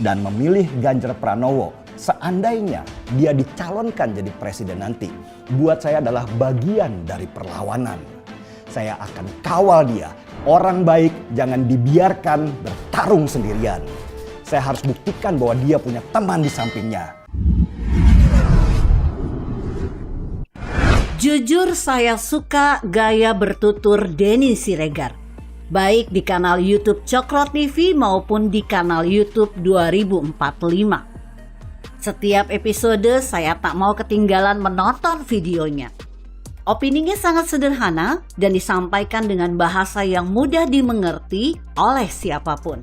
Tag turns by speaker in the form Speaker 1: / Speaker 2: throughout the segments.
Speaker 1: dan memilih Ganjar Pranowo seandainya dia dicalonkan jadi presiden nanti, buat saya adalah bagian dari perlawanan. Saya akan kawal dia. Orang baik jangan dibiarkan bertarung sendirian. Saya harus buktikan bahwa dia punya teman di sampingnya.
Speaker 2: Jujur saya suka gaya bertutur Denny Siregar, baik di kanal YouTube Cokro TV maupun di kanal YouTube 2045. Setiap episode saya tak mau ketinggalan menonton videonya. Opininya sangat sederhana dan disampaikan dengan bahasa yang mudah dimengerti oleh siapapun.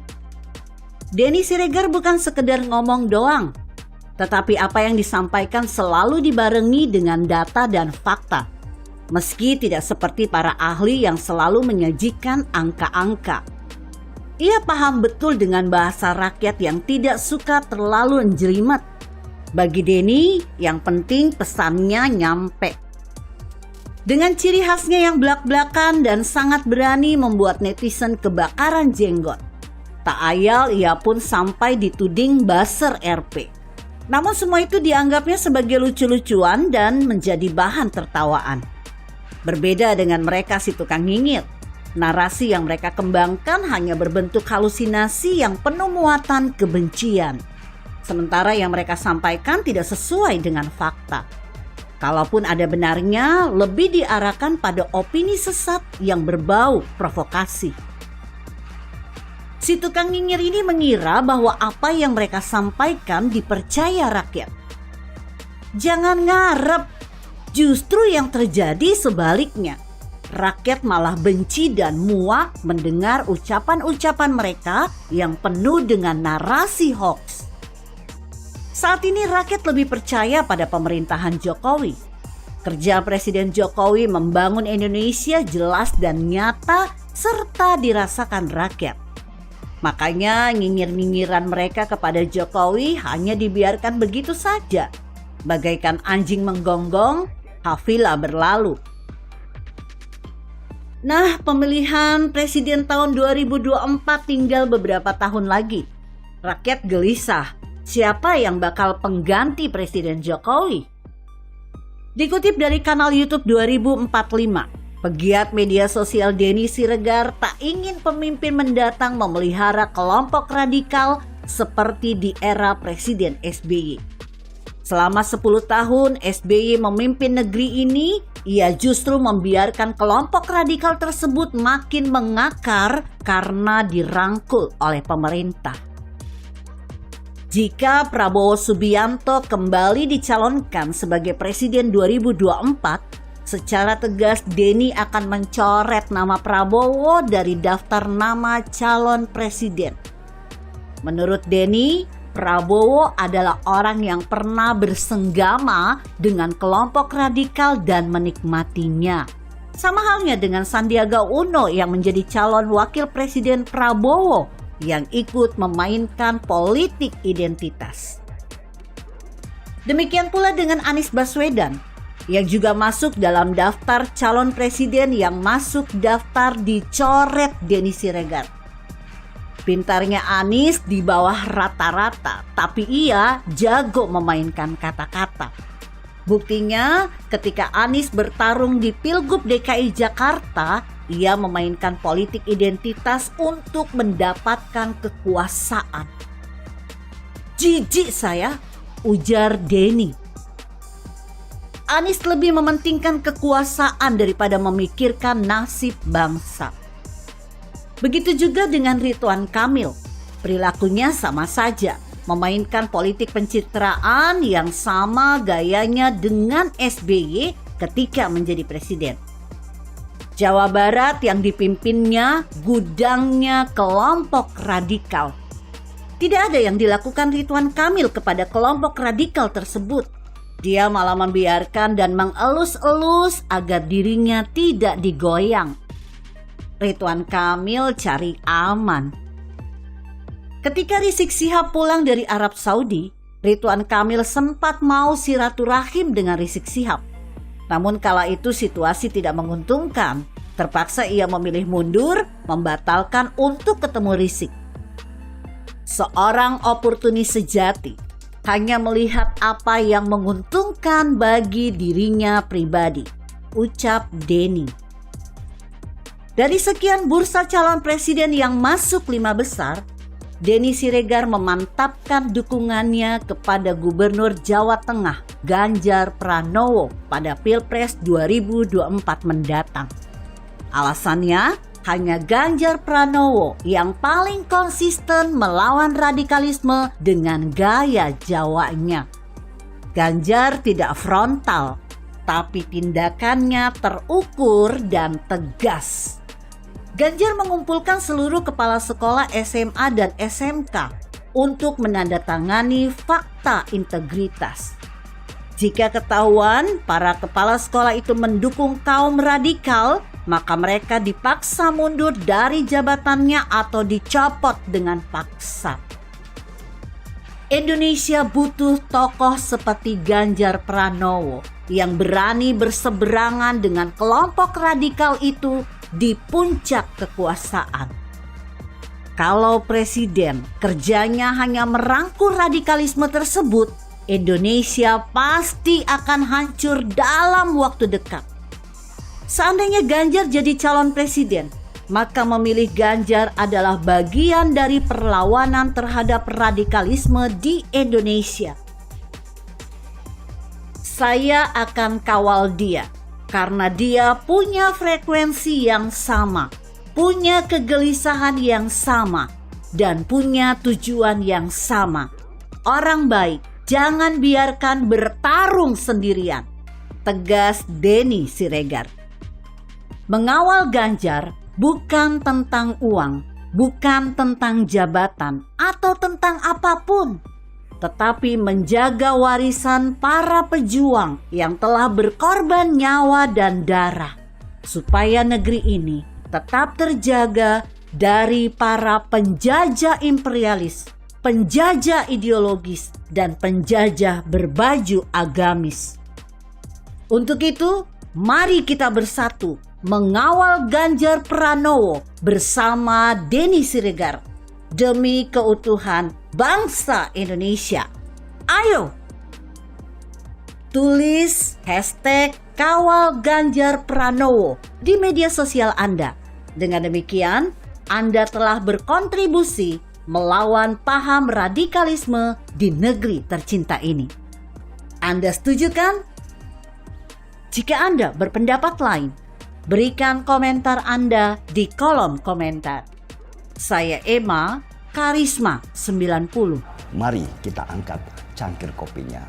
Speaker 2: Denny Siregar bukan sekedar ngomong doang, tetapi apa yang disampaikan selalu dibarengi dengan data dan fakta. Meski tidak seperti para ahli yang selalu menyajikan angka-angka. Ia paham betul dengan bahasa rakyat yang tidak suka terlalu menjelimet. Bagi Denny, yang penting pesannya nyampe. Dengan ciri khasnya yang belak-belakan dan sangat berani membuat netizen kebakaran jenggot. Tak ayal ia pun sampai dituding buzzer RP. Namun semua itu dianggapnya sebagai lucu-lucuan dan menjadi bahan tertawaan. Berbeda dengan mereka si tukang nyinyir. Narasi yang mereka kembangkan hanya berbentuk halusinasi yang penuh muatan kebencian. Sementara yang mereka sampaikan tidak sesuai dengan fakta. Kalaupun ada benarnya, lebih diarahkan pada opini sesat yang berbau provokasi. Si tukang nyinyir ini mengira bahwa apa yang mereka sampaikan dipercaya rakyat. Jangan ngarep, justru yang terjadi sebaliknya. Rakyat malah benci dan muak mendengar ucapan-ucapan mereka yang penuh dengan narasi hoax. Saat ini rakyat lebih percaya pada pemerintahan Jokowi. Kerja Presiden Jokowi membangun Indonesia jelas dan nyata serta dirasakan rakyat. Makanya nyinyir-nyinyiran mereka kepada Jokowi hanya dibiarkan begitu saja. Bagaikan anjing menggonggong, kafilah berlalu. Nah, pemilihan presiden tahun 2024 tinggal beberapa tahun lagi. Rakyat gelisah. Siapa yang bakal pengganti Presiden Jokowi? Dikutip dari kanal YouTube 2045, pegiat media sosial Denny Siregar tak ingin pemimpin mendatang memelihara kelompok radikal seperti di era Presiden SBY. Selama 10 tahun SBY memimpin negeri ini, ia justru membiarkan kelompok radikal tersebut makin mengakar karena dirangkul oleh pemerintah. Jika Prabowo Subianto kembali dicalonkan sebagai Presiden 2024, secara tegas Denny akan mencoret nama Prabowo dari daftar nama calon presiden. Menurut Denny, Prabowo adalah orang yang pernah bersenggama dengan kelompok radikal dan menikmatinya. Sama halnya dengan Sandiaga Uno yang menjadi calon wakil presiden Prabowo yang ikut memainkan politik identitas. Demikian pula dengan Anies Baswedan yang juga masuk dalam daftar calon presiden yang masuk daftar dicoret Denny Siregar. Pintarnya Anies di bawah rata-rata, tapi ia jago memainkan kata-kata. Buktinya ketika Anies bertarung di Pilgub DKI Jakarta, ia memainkan politik identitas untuk mendapatkan kekuasaan. Jijik saya, ujar Denny. Anies lebih mementingkan kekuasaan daripada memikirkan nasib bangsa. Begitu juga dengan Ridwan Kamil. Perilakunya sama saja, memainkan politik pencitraan yang sama gayanya dengan SBY ketika menjadi presiden. Jawa Barat yang dipimpinnya gudangnya kelompok radikal. Tidak ada yang dilakukan Ridwan Kamil kepada kelompok radikal tersebut. Dia malah membiarkan dan mengelus-elus agar dirinya tidak digoyang. Ridwan Kamil cari aman. Ketika Rizik Syihab pulang dari Arab Saudi, Ridwan Kamil sempat mau silaturahim dengan Rizik Syihab. Namun kala itu situasi tidak menguntungkan, terpaksa ia memilih mundur, membatalkan untuk ketemu Rizik. seorang oportunis sejati, hanya melihat apa yang menguntungkan bagi dirinya pribadi, ucap Denny. Dari sekian bursa calon presiden yang masuk 5 besar, Denny Siregar memantapkan dukungannya kepada Gubernur Jawa Tengah Ganjar Pranowo pada Pilpres 2024 mendatang. Alasannya, hanya Ganjar Pranowo yang paling konsisten melawan radikalisme dengan gaya Jawanya. Ganjar tidak frontal, tapi tindakannya terukur dan tegas. Ganjar mengumpulkan seluruh kepala sekolah SMA dan SMK untuk menandatangani fakta integritas. Jika ketahuan para kepala sekolah itu mendukung kaum radikal, maka mereka dipaksa mundur dari jabatannya atau dicopot dengan paksa. Indonesia butuh tokoh seperti Ganjar Pranowo yang berani berseberangan dengan kelompok radikal itu di puncak kekuasaan. Kalau presiden kerjanya hanya merangkul radikalisme tersebut, Indonesia pasti akan hancur dalam waktu dekat. Seandainya Ganjar jadi calon presiden, maka memilih Ganjar adalah bagian dari perlawanan terhadap radikalisme di Indonesia. Saya akan kawal dia karena dia punya frekuensi yang sama, punya kegelisahan yang sama, dan punya tujuan yang sama. Orang baik jangan biarkan bertarung sendirian, tegas Denny Siregar. Mengawal Ganjar bukan tentang uang, bukan tentang jabatan, atau tentang apapun, tetapi menjaga warisan para pejuang yang telah berkorban nyawa dan darah, supaya negeri ini tetap terjaga dari para penjajah imperialis, penjajah ideologis, dan penjajah berbaju agamis. Untuk itu, mari kita bersatu mengawal Ganjar Pranowo bersama Denny Siregar demi keutuhan bangsa Indonesia. Ayo! Tulis hashtag Kawal Ganjar Pranowo di media sosial Anda. Dengan demikian, Anda telah berkontribusi melawan paham radikalisme di negeri tercinta ini. Anda setuju kan? Jika Anda berpendapat lain, berikan komentar Anda di kolom komentar. Saya Emma, Karisma 90.
Speaker 1: Mari kita angkat cangkir kopinya.